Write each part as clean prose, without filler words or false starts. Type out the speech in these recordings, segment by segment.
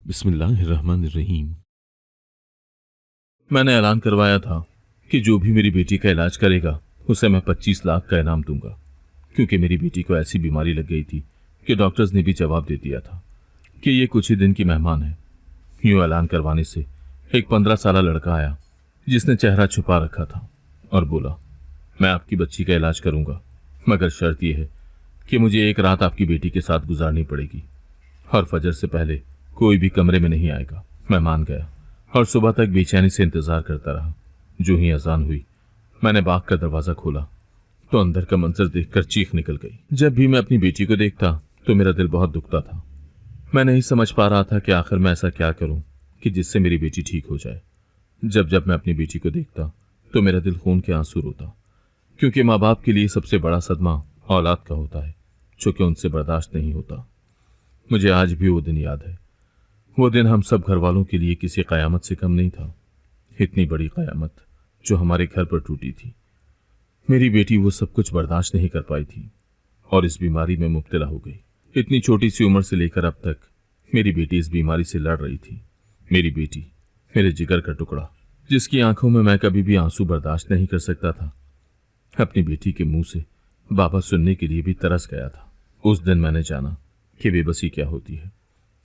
बिस्मिल्लाहिर्रहमानिर्रहीम। मैंने ऐलान करवाया था कि जो भी मेरी बेटी का इलाज करेगा उसे मैं 25 लाख का इनाम दूंगा, क्योंकि मेरी बेटी को ऐसी बीमारी लग गई थी कि डॉक्टर्स ने भी जवाब दे दिया था कि ये कुछ ही दिन की मेहमान है। यूं ऐलान करवाने से एक 15 साल लड़का आया जिसने चेहरा छुपा रखा था और बोला, मैं आपकी बच्ची का इलाज करूंगा, मगर शर्त यह है कि मुझे एक रात आपकी बेटी के साथ गुजारनी पड़ेगी और फजर से पहले कोई भी कमरे में नहीं आएगा। मैं मान गया और सुबह तक बेचैनी से इंतजार करता रहा। जो ही अजान हुई मैंने बाग का दरवाजा खोला तो अंदर का मंजर देखकर चीख निकल गई। जब भी मैं अपनी बेटी को देखता तो मेरा दिल बहुत दुखता था। मैं नहीं समझ पा रहा था कि आखिर मैं ऐसा क्या करूं कि जिससे मेरी बेटी ठीक हो जाए। जब जब मैं अपनी बेटी को देखता तो मेरा दिल खून के आंसू रोता, क्योंकि माँ बाप के लिए सबसे बड़ा सदमा औलाद का होता है, जो कि उनसे बर्दाश्त नहीं होता। मुझे आज भी वो दिन याद है। वो दिन हम सब घर वालों के लिए किसी कयामत से कम नहीं था। इतनी बड़ी कयामत जो हमारे घर पर टूटी थी। मेरी बेटी वो सब कुछ बर्दाश्त नहीं कर पाई थी और इस बीमारी में मुब्तला हो गई। इतनी छोटी सी उम्र से लेकर अब तक मेरी बेटी इस बीमारी से लड़ रही थी। मेरी बेटी मेरे जिगर का टुकड़ा, जिसकी आंखों में मैं कभी भी आंसू बर्दाश्त नहीं कर सकता था, अपनी बेटी के मुंह से बाबा सुनने के लिए भी तरस गया था। उस दिन मैंने जाना कि बेबसी क्या होती है।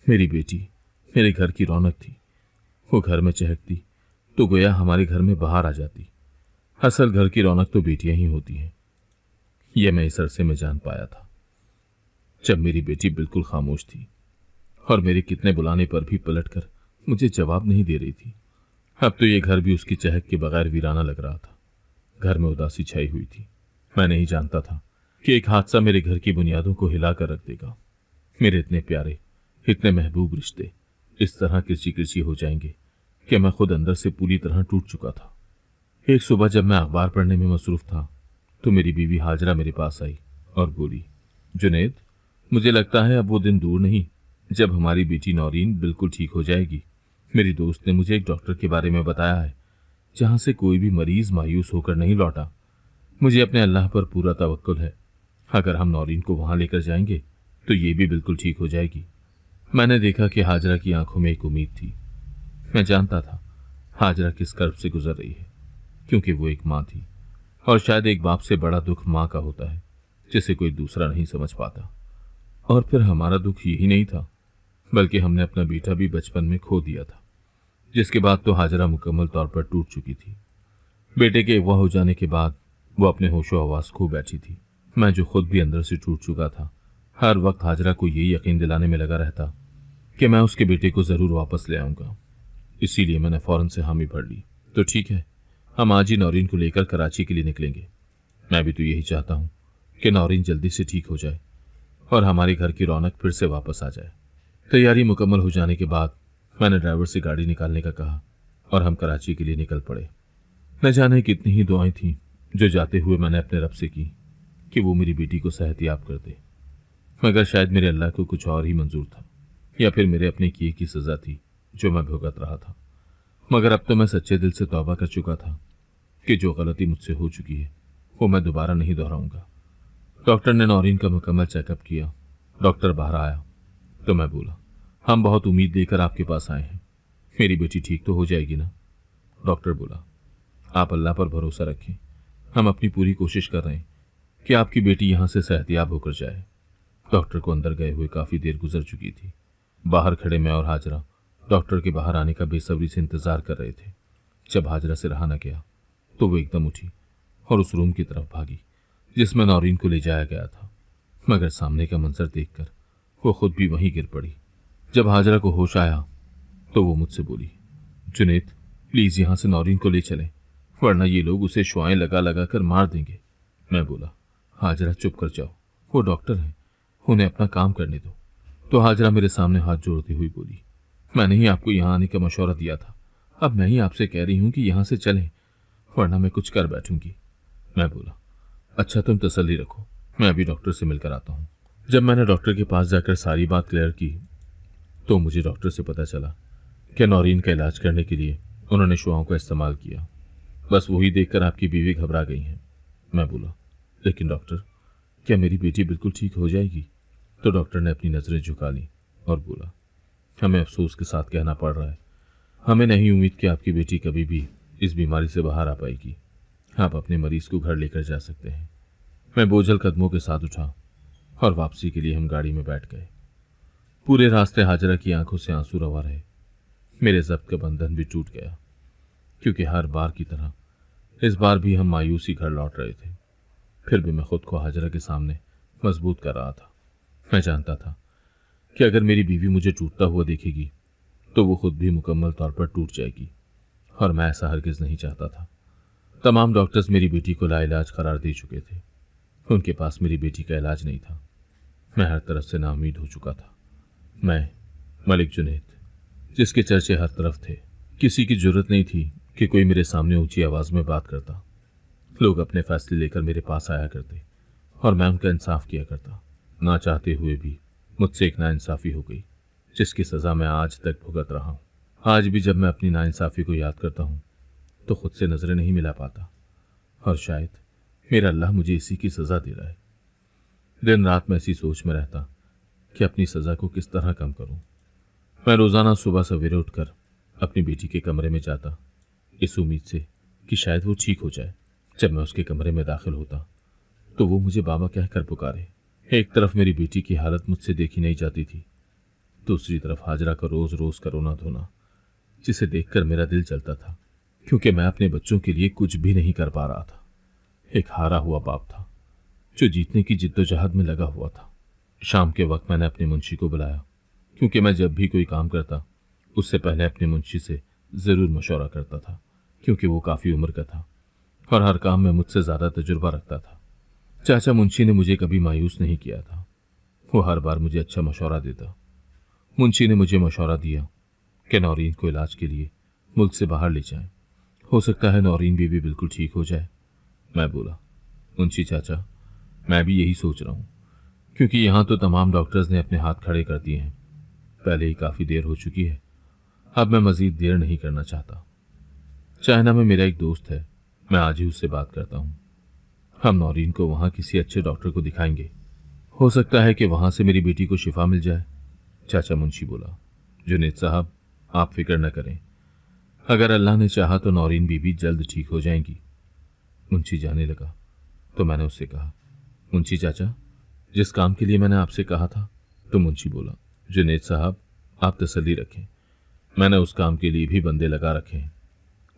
मेरी बेटी मेरे घर की रौनक थी। वो घर में चहकती तो गोया हमारे घर में बाहर आ जाती। असल घर की रौनक तो बेटियां ही होती हैं। यह मैं इस अरसे में जान पाया था जब मेरी बेटी बिल्कुल खामोश थी और मेरे कितने बुलाने पर भी पलटकर मुझे जवाब नहीं दे रही थी। अब तो ये घर भी उसकी चहक के बगैर वीराना लग रहा था। घर में उदासी छाई हुई थी। मैं नहीं जानता था कि एक हादसा मेरे घर की बुनियादों को हिलाकर रख देगा। मेरे इतने प्यारे, इतने महबूब रिश्ते इस तरह किरची किरची हो जाएंगे कि मैं खुद अंदर से पूरी तरह टूट चुका था। एक सुबह जब मैं अखबार पढ़ने में मसरूफ था तो मेरी बीवी हाजरा मेरे पास आई और बोली, जुनैद, मुझे लगता है अब वो दिन दूर नहीं जब हमारी बेटी नौरीन बिल्कुल ठीक हो जाएगी। मेरी दोस्त ने मुझे एक डॉक्टर के बारे में बताया है जहां से कोई भी मरीज मायूस होकर नहीं लौटा। मुझे अपने अल्लाह पर पूरा तवक्कुल है। अगर हम नौरीन को वहां लेकर जाएंगे तो ये भी बिल्कुल ठीक हो जाएगी। मैंने देखा कि हाजरा की आंखों में एक उम्मीद थी। मैं जानता था हाजरा किस कर्ब से गुजर रही है, क्योंकि वो एक माँ थी और शायद एक बाप से बड़ा दुख माँ का होता है जिसे कोई दूसरा नहीं समझ पाता। और फिर हमारा दुख यही नहीं था, बल्कि हमने अपना बेटा भी बचपन में खो दिया था, जिसके बाद तो हाजरा मुकम्मल तौर पर टूट चुकी थी। बेटे के अगवा हो जाने के बाद वो अपने होशो हवास खो बैठी थी। मैं जो खुद भी अंदर से टूट चुका था, हर वक्त हाजरा को यही यकीन दिलाने में लगा रहता कि मैं उसके बेटे को जरूर वापस ले आऊंगा। इसीलिए मैंने फौरन से हामी भर ली। तो ठीक है, हम आज ही नौरीन को लेकर कराची के लिए निकलेंगे। मैं भी तो यही चाहता हूँ कि नौरीन जल्दी से ठीक हो जाए और हमारे घर की रौनक फिर से वापस आ जाए। तैयारी मुकम्मल हो जाने के बाद मैंने ड्राइवर से गाड़ी निकालने का कहा और हम कराची के लिए निकल पड़े। न जाने कितनी ही दुआएं थीं जो जाते हुए मैंने अपने रब से की कि वो मेरी बेटी को सेहतियाब कर दे, मगर शायद मेरे अल्लाह को कुछ और ही मंजूर था, या फिर मेरे अपने किए की सजा थी जो मैं भुगत रहा था। मगर अब तो मैं सच्चे दिल से तौबा कर चुका था कि जो गलती मुझसे हो चुकी है वो मैं दोबारा नहीं दोहराऊंगा। डॉक्टर ने नौरीन का मुकम्मल चेकअप किया। डॉक्टर बाहर आया तो मैं बोला, हम बहुत उम्मीद लेकर आपके पास आए हैं, मेरी बेटी ठीक तो हो जाएगी ना? डॉक्टर बोला, आप अल्लाह पर भरोसा रखें, हम अपनी पूरी कोशिश कर रहे हैं कि आपकी बेटी यहां से सेहतियाब होकर जाए। डॉक्टर को अंदर गए हुए काफी देर गुजर चुकी थी। बाहर खड़े मैं और हाजरा डॉक्टर के बाहर आने का बेसब्री से इंतजार कर रहे थे। जब हाजरा से रहा न गया तो वो एकदम उठी और उस रूम की तरफ भागी जिसमें नौरीन को ले जाया गया था, मगर सामने का मंजर देखकर वो खुद भी वहीं गिर पड़ी। जब हाजरा को होश आया तो वो मुझसे बोली, जुनैद, प्लीज यहां से नौरीन को ले चलें, वरना ये लोग उसे शुआएं लगा लगा कर मार देंगे। मैं बोला, हाजरा चुप कर जाओ, वो डॉक्टर हैं, उन्हें अपना काम करने दो। तो हाजरा मेरे सामने हाथ जोड़ती हुई बोली, मैंने ही आपको यहाँ आने का मशवरा दिया था, अब मैं ही आपसे कह रही हूँ कि यहाँ से चलें, वरना मैं कुछ कर बैठूंगी। मैं बोला, अच्छा तुम तसल्ली रखो, मैं अभी डॉक्टर से मिलकर आता हूँ। जब मैंने डॉक्टर के पास जाकर सारी बात क्लियर की तो मुझे डॉक्टर से पता चला कि नौरीन का इलाज करने के लिए उन्होंने शुआओं का इस्तेमाल किया। बस वही देखकर आपकी बीवी घबरा गई हैं। मैं बोला, लेकिन डॉक्टर, क्या मेरी बेटी बिल्कुल ठीक हो जाएगी? तो डॉक्टर ने अपनी नजरें झुका ली और बोला, हमें अफसोस के साथ कहना पड़ रहा है, हमें नहीं उम्मीद कि आपकी बेटी कभी भी इस बीमारी से बाहर आ पाएगी। आप अपने मरीज को घर लेकर जा सकते हैं। मैं बोझल कदमों के साथ उठा और वापसी के लिए हम गाड़ी में बैठ गए। पूरे रास्ते हाजरा की आंखों से आंसू रवा रहे। मेरे जब्त का बंधन भी टूट गया, क्योंकि हर बार की तरह इस बार भी हम मायूसी घर लौट रहे थे। फिर भी मैं खुद को हाजरा के सामने मजबूत कर रहा था। मैं जानता था कि अगर मेरी बीवी मुझे टूटता हुआ देखेगी तो वो खुद भी मुकम्मल तौर पर टूट जाएगी, और मैं ऐसा हरगिज नहीं चाहता था। तमाम डॉक्टर्स मेरी बेटी को लाइलाज करार दे चुके थे। उनके पास मेरी बेटी का इलाज नहीं था। मैं हर तरफ से नाउम्मीद हो चुका था। मैं, मलिक जुनैद, जिसके चर्चे हर तरफ थे, किसी की जरूरत नहीं थी कि कोई मेरे सामने ऊंची आवाज में बात करता। लोग अपने फैसले लेकर मेरे पास आया करते और मैं उनका इंसाफ किया करता। ना चाहते हुए भी मुझसे एक नाइंसाफी हो गई, जिसकी सजा मैं आज तक भुगत रहा हूं। आज भी जब मैं अपनी नाइंसाफी को याद करता हूं तो खुद से नजरें नहीं मिला पाता, और शायद मेरा अल्लाह मुझे इसी की सजा दे रहा है। दिन रात मैं ऐसी सोच में रहता कि अपनी सजा को किस तरह कम करूं। मैं रोजाना सुबह सवेरे उठकर अपनी बेटी के कमरे में जाता, इस उम्मीद से कि शायद वो ठीक हो जाए। जब मैं उसके कमरे में दाखिल होता तो वो मुझे बाबा कहकर पुकारे। एक तरफ मेरी बेटी की हालत मुझसे देखी नहीं जाती थी, दूसरी तरफ हाजरा का रोज रोज का रोना धोना, जिसे देखकर मेरा दिल चलता था, क्योंकि मैं अपने बच्चों के लिए कुछ भी नहीं कर पा रहा था। एक हारा हुआ बाप था जो जीतने की जिद्दोजहद में लगा हुआ था। शाम के वक्त मैंने अपने मुंशी को बुलाया, क्योंकि मैं जब भी कोई काम करता उससे पहले अपने मुंशी से जरूर मशवरा करता था, क्योंकि वो काफी उम्र का था और हर काम में मुझसे ज्यादा तजुर्बा रखता था। चाचा मुंशी ने मुझे कभी मायूस नहीं किया था। वो हर बार मुझे अच्छा मशवरा देता। मुंशी ने मुझे मशवरा दिया कि नौरीन को इलाज के लिए मुल्क से बाहर ले जाएं। हो सकता है नौरीन भी बिल्कुल ठीक हो जाए। मैं बोला, मुंशी चाचा, मैं भी यही सोच रहा हूं, क्योंकि यहां तो तमाम डॉक्टर्स ने अपने हाथ खड़े कर दिए हैं। पहले ही काफी देर हो चुकी है, अब मैं मजीद देर नहीं करना चाहता। चाइना में मेरा एक दोस्त है, मैं आज ही उससे बात करता हूं। हम नौरीन को वहां किसी अच्छे डॉक्टर को दिखाएंगे। हो सकता है कि वहां से मेरी बेटी को शिफा मिल जाए। चाचा मुंशी बोला, जुनैद साहब, आप फिक्र न करें, अगर अल्लाह ने चाहा तो नौरीन बीबी जल्द ठीक हो जाएंगी। मुंशी जाने लगा तो मैंने उससे कहा, मुंशी चाचा, जिस काम के लिए मैंने आपसे कहा था। तो मुंशी बोला, जुनैद साहब, आप तसल्ली रखें, मैंने उस काम के लिए भी बंदे लगा रखे हैं।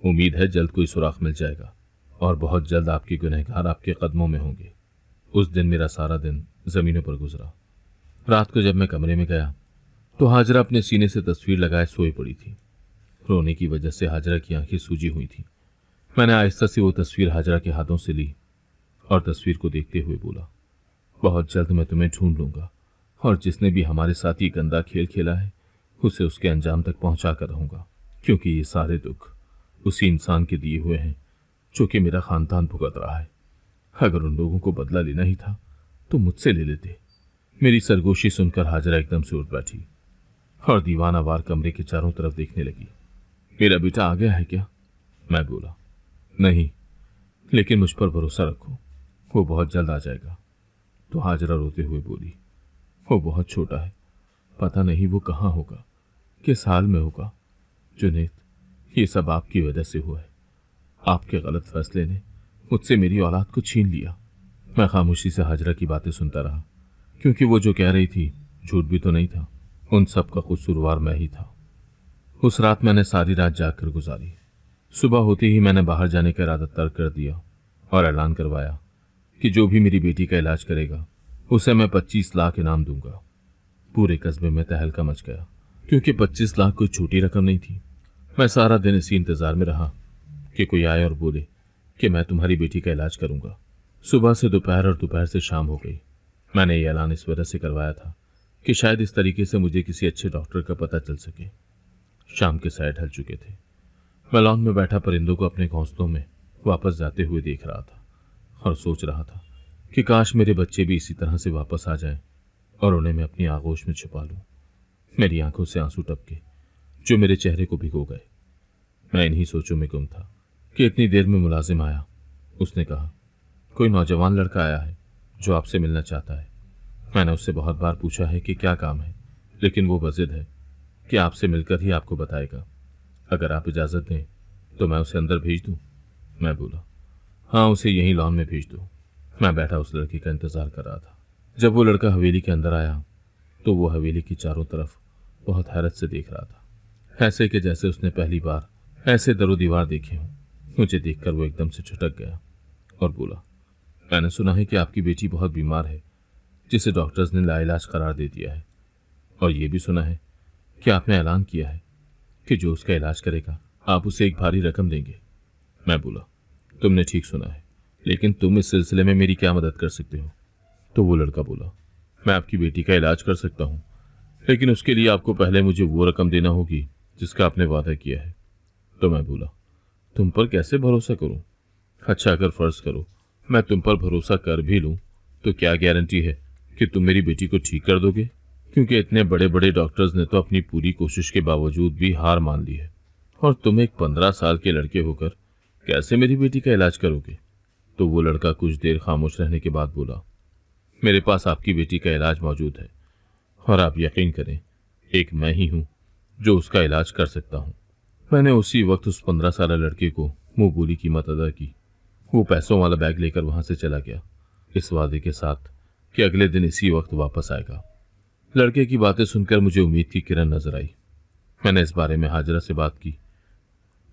उम्मीद है जल्द कोई सुराख मिल जाएगा और बहुत जल्द आपके गुनहगार आपके कदमों में होंगे। उस दिन मेरा सारा दिन जमीनों पर गुजरा। रात को जब मैं कमरे में गया तो हाजरा अपने सीने से तस्वीर लगाए सोई पड़ी थी। रोने की वजह से हाजरा की आंखें सूजी हुई थी। मैंने आहिस्ता से वो तस्वीर हाजरा के हाथों से ली और तस्वीर को देखते हुए बोला, बहुत जल्द मैं तुम्हें ढूंढ लूंगा और जिसने भी हमारे साथ ये गंदा खेल खेला है उसे उसके अंजाम तक पहुंचा कर रहूंगा, क्योंकि ये सारे दुख उसी इंसान के दिए हुए हैं जो कि मेरा खानदान भुगत रहा है। अगर उन लोगों को बदला लेना ही था तो मुझसे ले लेते। मेरी सरगोशी सुनकर हाजरा एकदम से उठ बैठी और दीवानावार कमरे के चारों तरफ देखने लगी। मेरा बेटा आ गया है क्या? मैं बोला, नहीं, लेकिन मुझ पर भरोसा रखो, वो बहुत जल्द आ जाएगा। तो हाजरा रोते हुए बोली, वो बहुत छोटा है, पता नहीं वो कहाँ होगा, किस हाल में होगा। जुनैद, ये सब आपकी वजह से हुआ है। आपके गलत फैसले ने मुझसे मेरी औलाद को छीन लिया। मैं खामोशी से हाजरा की बातें सुनता रहा, क्योंकि वो जो कह रही थी झूठ भी तो नहीं था। उन सब का कसूरवार मैं ही था। उस रात मैंने सारी रात जागकर गुजारी। सुबह होते ही मैंने बाहर जाने का इरादा तर्क कर दिया और ऐलान करवाया कि जो भी मेरी बेटी का इलाज करेगा उसे मैं 25 लाख इनाम दूंगा। पूरे कस्बे में तहलका मच गया, क्योंकि 25 लाख कोई छोटी रकम नहीं थी। मैं सारा दिन इसी इंतजार में रहा कि कोई आए और बोले कि मैं तुम्हारी बेटी का इलाज करूंगा। सुबह से दोपहर और दोपहर से शाम हो गई। मैंने ये ऐलान इस वजह से करवाया था कि शायद इस तरीके से मुझे किसी अच्छे डॉक्टर का पता चल सके। शाम के साए ढल चुके थे। मैं लॉन में बैठा परिंदों को अपने घोंसलों में वापस जाते हुए देख रहा था और सोच रहा था कि काश मेरे बच्चे भी इसी तरह से वापस आ जाएं और उन्हें मैं अपनी आगोश में छुपा लूं। मेरी आंखों से आंसू टपके जो मेरे चेहरे को भिगो गए। मैं इन्हीं सोचों में गुम था कि इतनी देर में मुलाजिम आया। उसने कहा, कोई नौजवान लड़का आया है जो आपसे मिलना चाहता है। मैंने उससे बहुत बार पूछा है कि क्या काम है, लेकिन वो बज़िद है। कि आपसे मिलकर ही आपको बताएगा। अगर आप इजाज़त दें तो मैं उसे अंदर भेज दूं। मैं बोला, हाँ, उसे यहीं लॉन में भेज दो। मैं बैठा उस लड़के का इंतज़ार कर रहा था। जब वो लड़का हवेली के अंदर आया तो वो हवेली की चारों तरफ बहुत हैरत से देख रहा था, ऐसे कि जैसे उसने पहली बार ऐसे दरो दीवार देखे हों। मुझे देखकर वो एकदम से छटक गया और बोला, मैंने सुना है कि आपकी बेटी बहुत बीमार है, जिसे डॉक्टर्स ने लाइलाज करार दे दिया है। और ये भी सुना है कि आपने ऐलान किया है कि जो उसका इलाज करेगा आप उसे एक भारी रकम देंगे। मैं बोला, तुमने ठीक सुना है, लेकिन तुम इस सिलसिले में मेरी क्या मदद कर सकते हो? तो वो लड़का बोला, मैं आपकी बेटी का इलाज कर सकता हूँ, लेकिन उसके लिए आपको पहले मुझे वो रकम देना होगी जिसका आपने वादा किया है। तो मैं बोला, तुम पर कैसे भरोसा करूं? अच्छा, अगर फर्ज करो मैं तुम पर भरोसा कर भी लूं तो क्या गारंटी है कि तुम मेरी बेटी को ठीक कर दोगे? क्योंकि इतने बड़े बड़े डॉक्टर्स ने तो अपनी पूरी कोशिश के बावजूद भी हार मान ली है, और तुम एक 15 साल के लड़के होकर कैसे मेरी बेटी का इलाज करोगे? तो वो लड़का कुछ देर खामोश रहने के बाद बोला, मेरे पास आपकी बेटी का इलाज मौजूद है, और आप यकीन करें, एक मैं ही हूं जो उसका इलाज कर सकता हूं। मैंने उसी वक्त उस 15 साल लड़के को मुंह बोली कीमत अदा की। वो पैसों वाला बैग लेकर वहां से चला गया, इस वादे के साथ कि अगले दिन इसी वक्त वापस आएगा। लड़के की बातें सुनकर मुझे उम्मीद की किरण नजर आई। मैंने इस बारे में हाजरा से बात की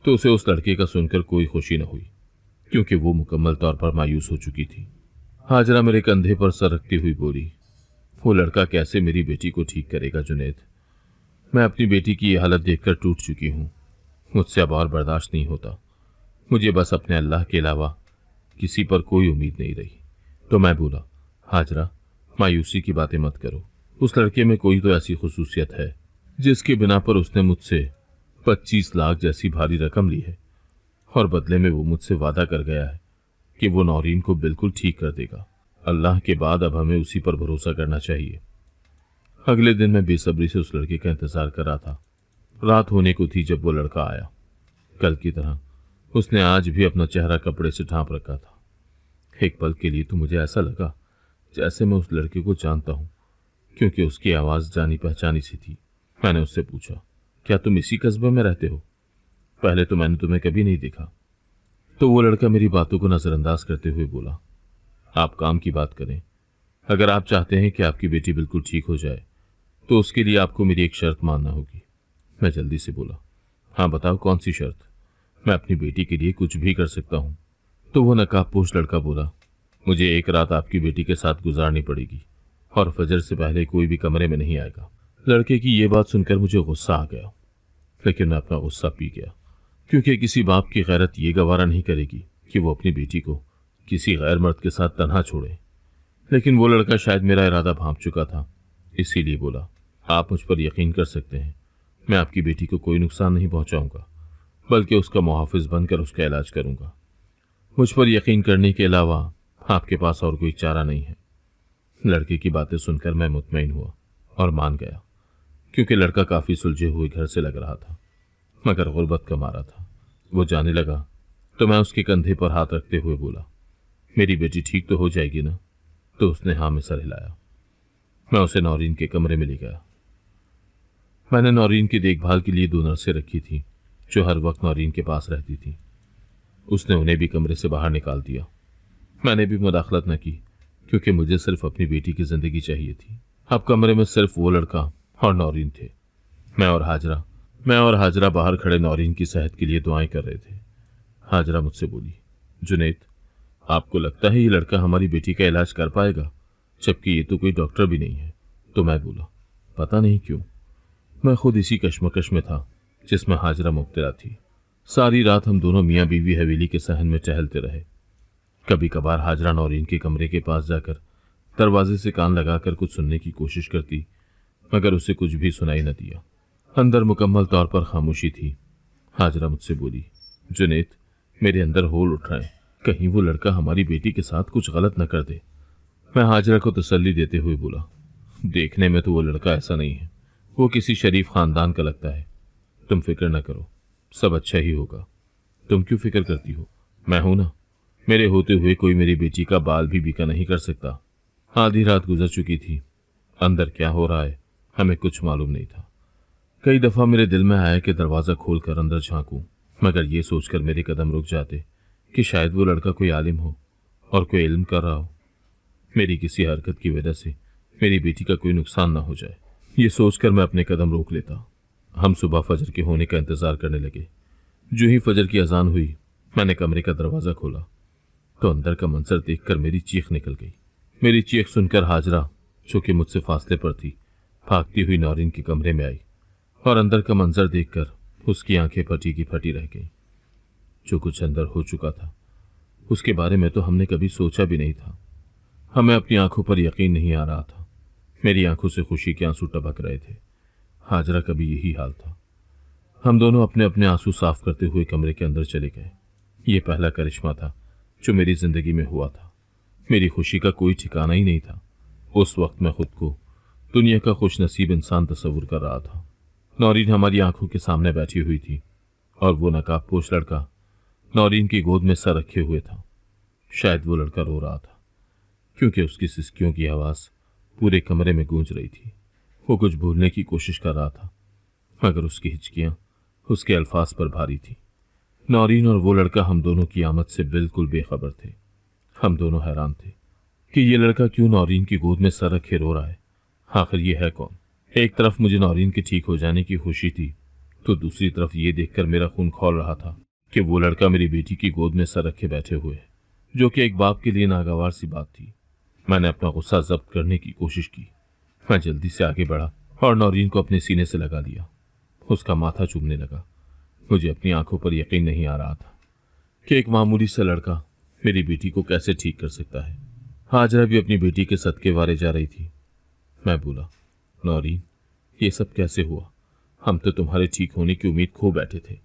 तो उसे उस लड़के का सुनकर कोई खुशी न हुई, क्योंकि वो मुकम्मल तौर पर मायूस हो चुकी थी। हाजरा मेरे कंधे पर सर रखती हुई बोली, वो लड़का कैसे मेरी बेटी को ठीक करेगा जुनैद? मैं अपनी बेटी की ये हालत देखकर टूट चुकी हूँ। मुझसे अब और बर्दाश्त नहीं होता। मुझे बस अपने अल्लाह के अलावा किसी पर कोई उम्मीद नहीं रही। तो मैं बोला, हाजरा, मायूसी की बातें मत करो। उस लड़के में कोई तो ऐसी खुसूसियत है जिसके बिना पर उसने मुझसे 25 लाख जैसी भारी रकम ली है, और बदले में वो मुझसे वादा कर गया है कि वो नौरीन को बिल्कुल ठीक कर देगा। अल्लाह के बाद अब हमें उसी पर भरोसा करना चाहिए। अगले दिन मैं बेसब्री से उस लड़के का इंतजार कर रहा था। रात होने को थी जब वो लड़का आया। कल की तरह उसने आज भी अपना चेहरा कपड़े से ढांप रखा था। एक पल के लिए तो मुझे ऐसा लगा जैसे मैं उस लड़के को जानता हूं, क्योंकि उसकी आवाज जानी पहचानी सी थी। मैंने उससे पूछा, क्या तुम इसी कस्बे में रहते हो? पहले तो मैंने तुम्हें कभी नहीं देखा। तो वो लड़का मेरी बातों को नजरअंदाज करते हुए बोला, आप काम की बात करें। अगर आप चाहते हैं कि आपकी बेटी बिल्कुल ठीक हो जाए तो उसके लिए आपको मेरी एक शर्त मानना होगी। मैं जल्दी से बोला, हाँ बताओ, कौन सी शर्त? मैं अपनी बेटी के लिए कुछ भी कर सकता हूँ। तो वो नकाबपोश लड़का बोला, मुझे एक रात आपकी बेटी के साथ गुजारनी पड़ेगी, और फजर से पहले कोई भी कमरे में नहीं आएगा। लड़के की ये बात सुनकर मुझे गुस्सा आ गया, लेकिन मैं अपना गुस्सा पी गया, क्योंकि किसी बाप की गैरत ये गवारा नहीं करेगी कि वो अपनी बेटी को किसी गैर मर्द के साथ तन्हा छोड़े। लेकिन वो लड़का शायद मेरा इरादा भांप चुका था, इसीलिए बोला, आप मुझ पर यकीन कर सकते हैं, मैं आपकी बेटी को कोई नुकसान नहीं पहुंचाऊंगा, बल्कि उसका मुहाफिज बनकर उसका इलाज करूंगा। मुझ पर यकीन करने के अलावा आपके पास और कोई चारा नहीं है। लड़के की बातें सुनकर मैं मुतमईन हुआ और मान गया, क्योंकि लड़का काफी सुलझे हुए घर से लग रहा था, मगर गुर्बत का मारा था। वो जाने लगा तो मैं उसके कंधे पर हाथ रखते हुए बोला, मेरी बेटी ठीक तो हो जाएगी ना? तो उसने हाँ में सर हिलाया। मैं उसे नौरीन के कमरे में ले गया। मैंने नौरीन की देखभाल के लिए 2 नर्सें रखी थी जो हर वक्त नौरीन के पास रहती थी। उसने उन्हें भी कमरे से बाहर निकाल दिया। मैंने भी मुदाखलत न की, क्योंकि मुझे सिर्फ अपनी बेटी की जिंदगी चाहिए थी। अब कमरे में सिर्फ वो लड़का और नौरीन थे। मैं और हाजरा बाहर खड़े नौरीन की सेहत के लिए दुआएं कर रहे थे। हाजरा मुझसे बोली, जुनैद, आपको लगता है ये लड़का हमारी बेटी का इलाज कर पाएगा, जबकि ये तो कोई डॉक्टर भी नहीं है? तो मैं बोला, पता नहीं क्यों, मैं खुद इसी कश्मकश में था जिसमें हाजरा मुब्तला थी। सारी रात हम दोनों मियाँ बीवी हवेली के सहन में टहलते रहे। कभी कभार हाजरा नौरीन के कमरे के पास जाकर दरवाजे से कान लगाकर कुछ सुनने की कोशिश करती, मगर उसे कुछ भी सुनाई न दिया। अंदर मुकम्मल तौर पर खामोशी थी। हाजरा मुझसे बोली, जुनैद, मेरे अंदर होल उठ रहा है, कहीं वो लड़का हमारी बेटी के साथ कुछ गलत न कर दे। मैं हाजरा को तसल्ली देते हुए बोला, देखने में तो वो लड़का ऐसा नहीं है, वो किसी शरीफ खानदान का लगता है। तुम फिक्र न करो, सब अच्छा ही होगा। तुम क्यों फिक्र करती हो? मैं हूं ना, मेरे होते हुए कोई मेरी बेटी का बाल भी बीका नहीं कर सकता। आधी रात गुजर चुकी थी। अंदर क्या हो रहा है हमें कुछ मालूम नहीं था। कई दफा मेरे दिल में आया कि दरवाजा खोलकर अंदर झांकूं, मगर ये सोचकर मेरे कदम रुक जाते कि शायद वो लड़का कोई आलिम हो और कोई इल्म कर रहा हो। मेरी किसी हरकत की वजह से मेरी बेटी का कोई नुकसान ना हो जाए, ये सोचकर मैं अपने कदम रोक लेता। हम सुबह फजर के होने का इंतजार करने लगे। जो ही फजर की अजान हुई, मैंने कमरे का दरवाजा खोला तो अंदर का मंजर देखकर मेरी चीख निकल गई। मेरी चीख सुनकर हाजरा, जो कि मुझसे फासले पर थी, भागती हुई नौरीन के कमरे में आई और अंदर का मंजर देखकर उसकी आंखें फटी की फटी रह गईं। जो कुछ अंदर हो चुका था उसके बारे में तो हमने कभी सोचा भी नहीं था। हमें अपनी आंखों पर यकीन नहीं आ रहा था। मेरी आंखों से खुशी के आंसू टपक रहे थे। हाजरा का भी यही हाल था। हम दोनों अपने अपने आंसू साफ करते हुए कमरे के अंदर चले गए। ये पहला करिश्मा था जो मेरी जिंदगी में हुआ था। मेरी खुशी का कोई ठिकाना ही नहीं था। उस वक्त मैं खुद को दुनिया का खुशनसीब इंसान तस्वुर कर रहा था। नौरीन हमारी आंखों के सामने बैठी हुई थी और वो नकाबपोश लड़का नौरीन की गोद में सर रखे हुए था। शायद वो लड़का रो रहा था, क्योंकि उसकी सिसकियों की आवाज पूरे कमरे में गूंज रही थी। वो कुछ भूलने की कोशिश कर रहा था, मगर उसकी हिचकियां उसके अल्फाज पर भारी थी। नौरीन और वो लड़का हम दोनों की आमद से बिल्कुल बेखबर थे। हम दोनों हैरान थे कि ये लड़का क्यों नौरीन की गोद में सर रखे रो रहा है। आखिर ये है कौन? एक तरफ मुझे नौरीन के ठीक हो जाने की खुशी थी, तो दूसरी तरफ ये देखकर मेरा खून खौल रहा था कि वो लड़का मेरी बेटी की गोद में सर रखे बैठे हुए है, जो कि एक बाप के लिए नागवार सी बात थी। मैंने अपना गुस्सा जब्त करने की कोशिश की। मैं जल्दी से आगे बढ़ा और नौरीन को अपने सीने से लगा लिया। उसका माथा चूमने लगा। मुझे अपनी आंखों पर यकीन नहीं आ रहा था कि एक मामूली सा लड़का मेरी बेटी को कैसे ठीक कर सकता है। हाजरा भी अपनी बेटी के सदके वारे जा रही थी। मैं बोला, नौरीन, ये सब कैसे हुआ? हम तो तुम्हारे ठीक होने की उम्मीद खो बैठे थे।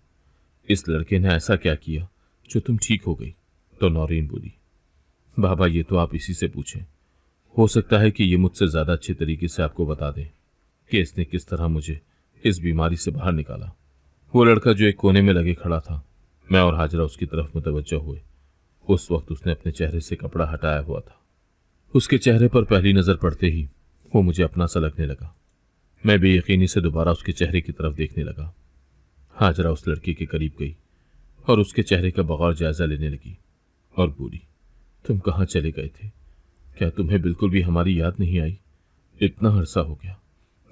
इस लड़के ने ऐसा क्या किया जो तुम ठीक हो गई? तो नौरीन बोली, बाबा, ये तो आप इसी से पूछें। हो सकता है कि ये मुझसे ज्यादा अच्छे तरीके से आपको बता दें कि इसने किस तरह मुझे इस बीमारी से बाहर निकाला। वो लड़का जो एक कोने में लगे खड़ा था, मैं और हाजरा उसकी तरफ मुतवज्जह हुए। उस वक्त उसने अपने चेहरे से कपड़ा हटाया हुआ था। उसके चेहरे पर पहली नजर पड़ते ही वो मुझे अपना सा लगने लगा। मैं बेयकीनी से दोबारा उसके चेहरे की तरफ देखने लगा। हाजरा उस लड़के के करीब गई और उसके चेहरे का बगौर जायजा लेने लगी और बोली, तुम कहाँ चले गए थे? क्या तुम्हें बिल्कुल भी हमारी याद नहीं आई? इतना अरसा हो गया,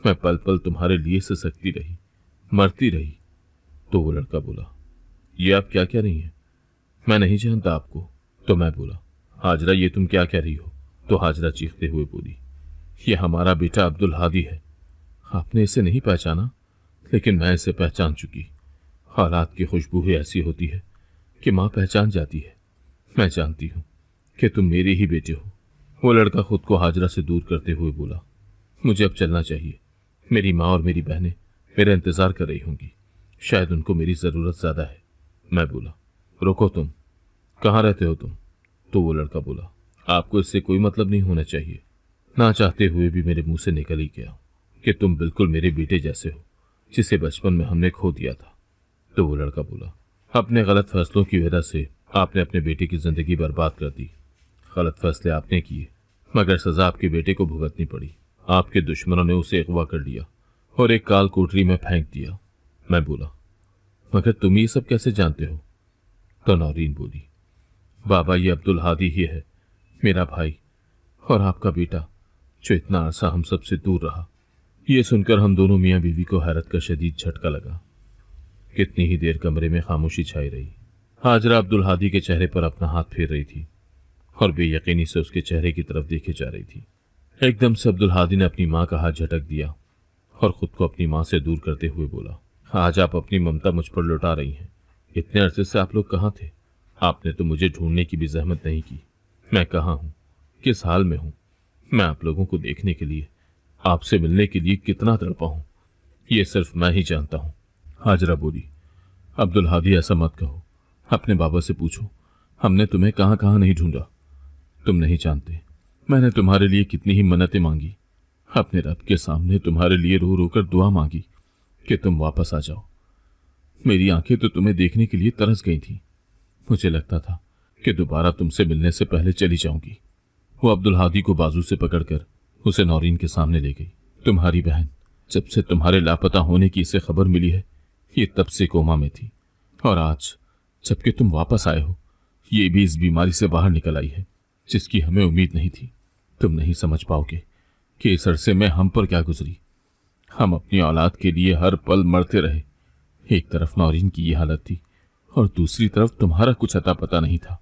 मैं पल पल तुम्हारे लिए सिसकती रही, मरती रही। तो वो लड़का बोला, ये आप क्या कह रही हैं? मैं नहीं जानता आपको। तो मैं बोला, हाजरा, ये तुम क्या कह रही हो? तो हाजरा चीखते हुए बोली, ये हमारा बेटा अब्दुल हादी है। आपने इसे नहीं पहचाना, लेकिन मैं इसे पहचान चुकी। हालात की खुशबू ही ऐसी होती है कि माँ पहचान जाती है। मैं जानती हूँ कि तुम मेरे ही बेटे हो। वो लड़का खुद को हाजरा से दूर करते हुए बोला, मुझे अब चलना चाहिए। मेरी माँ और मेरी बहनें मेरा इंतजार कर रही होंगी। शायद उनको मेरी जरूरत ज्यादा है। मैं बोला, रुको, तुम कहाँ रहते हो तुम? तो वो लड़का बोला, आपको इससे कोई मतलब नहीं होना चाहिए। ना चाहते हुए भी मेरे मुंह से निकल ही गया कि तुम बिल्कुल मेरे बेटे जैसे हो, जिसे बचपन में हमने खो दिया था। तो वो लड़का बोला, अपने गलत फैसलों की वजह से आपने अपने बेटे की जिंदगी बर्बाद कर दी। गलत फैसले आपने किए, मगर सजा आपके बेटे को भुगतनी पड़ी। आपके दुश्मनों ने उसे अगवा कर लिया और एक काल कोठरी में फेंक दिया। मैं बोला, मगर तुम ये सब कैसे जानते हो? तो नौरीन बोली, बाबा, ये अब्दुल हादी ही है, मेरा भाई और आपका बेटा, जो इतना अरसा हम सबसे दूर रहा। ये सुनकर हम दोनों मियाँ बीवी को हैरत का शदीद झटका लगा। कितनी ही देर कमरे में खामोशी छाई रही। हाजरा अब्दुल हादी के चेहरे पर अपना हाथ फेर रही थी और बेयकीनी से उसके चेहरे की तरफ देखे जा रही थी। एकदम से अब्दुल हादी ने अपनी माँ का हाथ झटक दिया और खुद को अपनी माँ से दूर करते हुए बोला, आज आप अपनी ममता मुझ पर लुटा रही हैं। इतने अरसे से आप लोग कहाँ थे? आपने तो मुझे ढूंढने की भी जहमत नहीं की। मैं कहाँ हूँ, किस हाल में हूँ? मैं आप लोगों को देखने के लिए, आपसे मिलने के लिए कितना तड़पा हूँ, ये सिर्फ मैं ही जानता हूँ। हाजरा बोली, अब्दुल हादी, ऐसा मत कहो। अपने बाबा से पूछो, हमने तुम्हें कहाँ कहाँ नहीं ढूंढा। तुम नहीं जानते मैंने तुम्हारे लिए कितनी ही मन्नतें मांगी। अपने रब के सामने तुम्हारे लिए रो रो कर दुआ मांगी कि तुम वापस आ जाओ। मेरी आंखें तो तुम्हें देखने के लिए तरस गई थी। मुझे लगता था कि दोबारा तुमसे मिलने से पहले चली जाऊंगी। वो अब्दुल हादी को बाजू से पकड़कर उसे नौरीन के सामने ले गई। तुम्हारी बहन जब से तुम्हारे लापता होने की इसे खबर मिली है, ये तब से कोमा में थी, और आज जबकि तुम वापस आए हो, ये भी इस बीमारी से बाहर निकल आई है जिसकी हमें उम्मीद नहीं थी। तुम नहीं समझ पाओगे कि इस अरसे में हम पर क्या गुजरी। हम अपनी औलाद के लिए हर पल मरते रहे। एक तरफ नौरीन की ये हालत थी और दूसरी तरफ तुम्हारा कुछ अता पता नहीं था।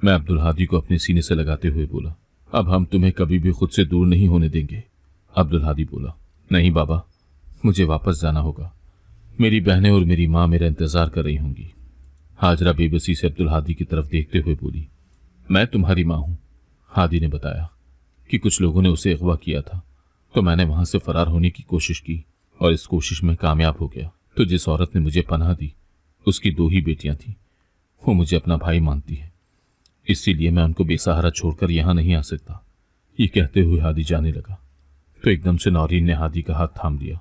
मैं अब्दुल हादी को अपने सीने से लगाते हुए बोला, अब हम तुम्हें कभी भी खुद से दूर नहीं होने देंगे। अब्दुल हादी बोला, नहीं बाबा, मुझे वापस जाना होगा। मेरी बहनें और मेरी माँ मेरा इंतजार कर रही होंगी। हाजरा बेबसी से अब्दुल हादी की तरफ देखते हुए बोली, मैं तुम्हारी माँ हूँ। हादी ने बताया कि कुछ लोगों ने उसे अगवा किया था, तो मैंने वहां से फरार होने की कोशिश की और इस कोशिश में कामयाब हो गया। तो जिस औरत ने मुझे पनाह दी, उसकी 2 ही बेटियां थीं। वो मुझे अपना भाई मानती है, इसीलिए मैं उनको बेसहारा छोड़कर यहां नहीं आ सकता। ये कहते हुए हादी जाने लगा तो एकदम से नौरीन ने हादी का हाथ थाम लिया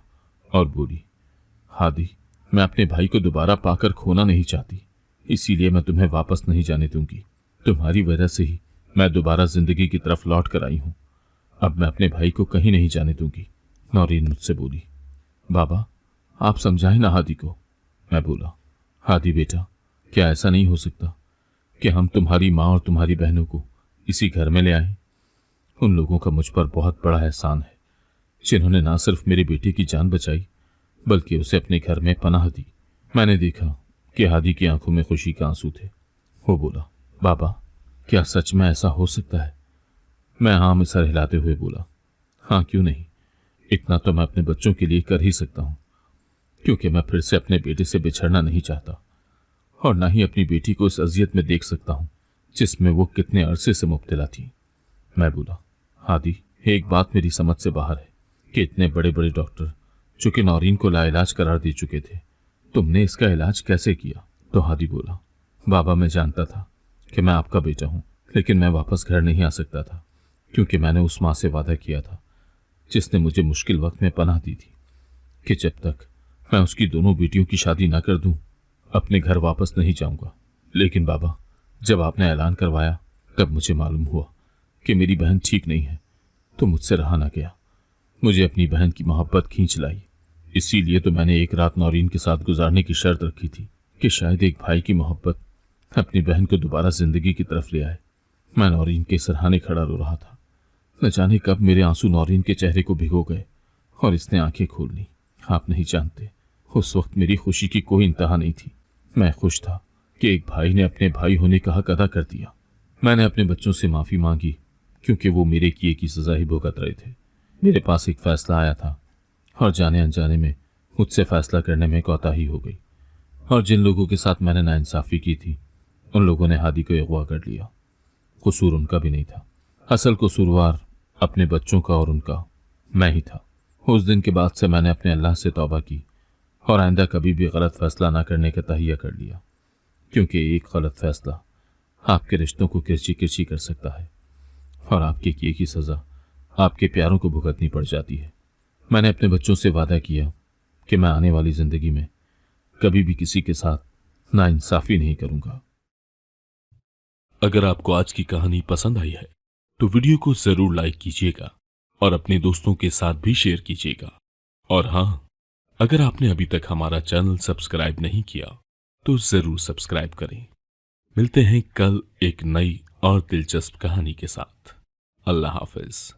और बोली, हादी, मैं अपने भाई को दोबारा पाकर खोना नहीं चाहती, इसीलिए मैं तुम्हें वापस नहीं जाने दूंगी। तुम्हारी वजह से ही मैं दोबारा जिंदगी की तरफ लौट कर आई हूं। अब मैं अपने भाई को कहीं नहीं जाने दूंगी। नौरीन मुझसे बोली, बाबा आप समझाएं ना हादी को। मैं बोला, हादी बेटा, क्या ऐसा नहीं हो सकता कि हम तुम्हारी माँ और तुम्हारी बहनों को इसी घर में ले आए? उन लोगों का मुझ पर बहुत बड़ा एहसान है, जिन्होंने ना सिर्फ मेरे बेटे की जान बचाई बल्कि उसे अपने घर में पनाह दी। मैंने देखा कि हादी की आंखों में खुशी के आंसू थे। वो बोला, बाबा क्या सच में ऐसा हो सकता है? मैं हाँ में सर हिलाते हुए बोला, हाँ क्यों नहीं, इतना तो मैं अपने बच्चों के लिए कर ही सकता हूँ, क्योंकि मैं फिर से अपने बेटे से बिछड़ना नहीं चाहता और ना ही अपनी बेटी को इस अजियत में देख सकता हूँ जिसमें वो कितने अरसे से मुब्तला थी। मैं बोला, हादी एक बात मेरी समझ से बाहर है कि इतने बड़े बड़े डॉक्टर जो कि नौरीन को लाइलाज करार दे चुके थे, तुमने इसका इलाज कैसे किया? तो हादी बोला, बाबा मैं जानता था कि मैं आपका बेटा हूँ, लेकिन मैं वापस घर नहीं आ सकता था, क्योंकि मैंने उस माँ से वादा किया था जिसने मुझे मुश्किल वक्त में पनाह दी थी कि जब तक मैं उसकी दोनों बेटियों की शादी ना कर दूं, अपने घर वापस नहीं जाऊंगा। लेकिन बाबा, जब आपने ऐलान करवाया तब मुझे मालूम हुआ कि मेरी बहन ठीक नहीं है, तो मुझसे रहा ना गया। मुझे अपनी बहन की मोहब्बत खींच लाई, इसीलिए तो मैंने एक रात नौरीन के साथ गुजारने की शर्त रखी थी कि शायद एक भाई की मोहब्बत अपनी बहन को दोबारा जिंदगी की तरफ ले आए। मैं नौरीन के सरहाने खड़ा रो रहा था। न जाने कब मेरे आंसू नौरीन के चेहरे को भिगो गए और इसने आंखें खोल ली। आप नहीं जानते, उस वक्त मेरी खुशी की कोई इंतहा नहीं थी। मैं खुश था कि एक भाई ने अपने भाई होने का हक अदा कर दिया। मैंने अपने बच्चों से माफ़ी मांगी क्योंकि वो मेरे किए की सजा ही भुगत रहे थे। मेरे पास एक फैसला आया था और जाने अनजाने में मुझसे फैसला करने में कोताही हो गई, और जिन लोगों के साथ मैंने नाइंसाफ़ी की थी उन लोगों ने हादी को अगवा कर लिया। कसूर उनका भी नहीं था, असल कसूरवार अपने बच्चों का और उनका मैं ही था। उस दिन के बाद से मैंने अपने अल्लाह से तौबा की और आइंदा कभी भी गलत फैसला ना करने का तहिया कर लिया, क्योंकि एक गलत फैसला आपके रिश्तों को किरची किरची कर सकता है और आपके किए की सज़ा आपके प्यारों को भुगतनी पड़ जाती है। मैंने अपने बच्चों से वादा किया कि मैं आने वाली ज़िंदगी में कभी भी किसी के साथ नाइंसाफ़ी नहीं करूँगा। अगर आपको आज की कहानी पसंद आई है तो वीडियो को जरूर लाइक कीजिएगा और अपने दोस्तों के साथ भी शेयर कीजिएगा। और हाँ, अगर आपने अभी तक हमारा चैनल सब्सक्राइब नहीं किया तो जरूर सब्सक्राइब करें। मिलते हैं कल एक नई और दिलचस्प कहानी के साथ। अल्लाह हाफिज।